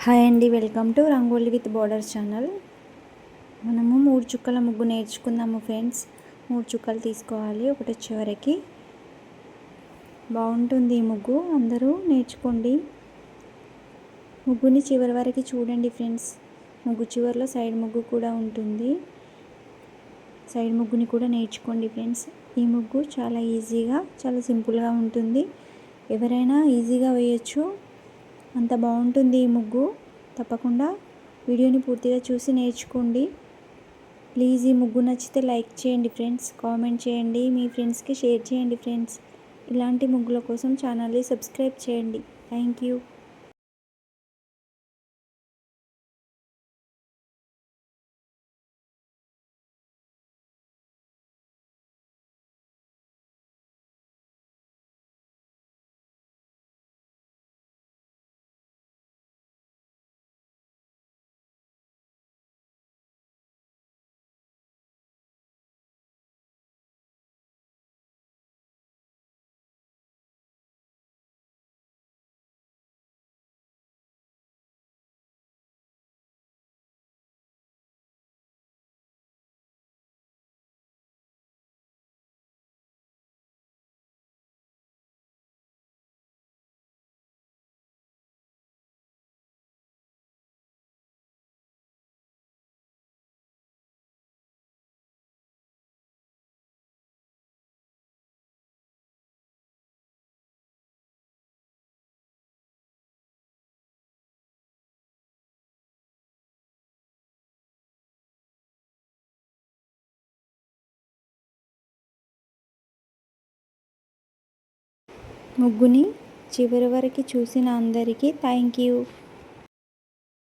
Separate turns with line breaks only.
Hi అండి, welcome to rangoli with borders channel. మనము 3 చుక్కల ముగ్గు నేర్చుకుందాము ఫ్రెండ్స్. 3 చుక్కలు తీసుకోవాలి, ఒకటి చివరికి. బాగుంటుంది ఈ ముగ్గు, అందరూ నేర్చుకోండి. ముగ్గుని చివరి వరకు చూడండి ఫ్రెండ్స్. ముగ్గు చివరిలో సైడ్ ముగ్గు కూడా ఉంటుంది. సైడ్ ముగ్గుని కూడా నేర్చుకోండి ఫ్రెండ్స్. ఈ ముగ్గు చాలా ఈజీగా, చాలా సింపుల్గా ఉంటుంది. ఎవరైనా ఈజీగా వేయచ్చు, అంత బాగుంటుంది ఈ ముగ్గు. తప్పకుండా వీడియోని పూర్తిగా చూసి నేర్చుకోండి. ప్లీజ్ ఈ ముగ్గు నచ్చితే లైక్ చేయండి ఫ్రెండ్స్, కామెంట్ చేయండి, మీ ఫ్రెండ్స్కి షేర్ చేయండి ఫ్రెండ్స్. ఇలాంటి ముగ్గుల కోసం ఛానల్ని సబ్స్క్రైబ్ చేయండి. Thank you. ముగ్గుని చివరి వరకు చూసిన అందరికీ థ్యాంక్ యూ.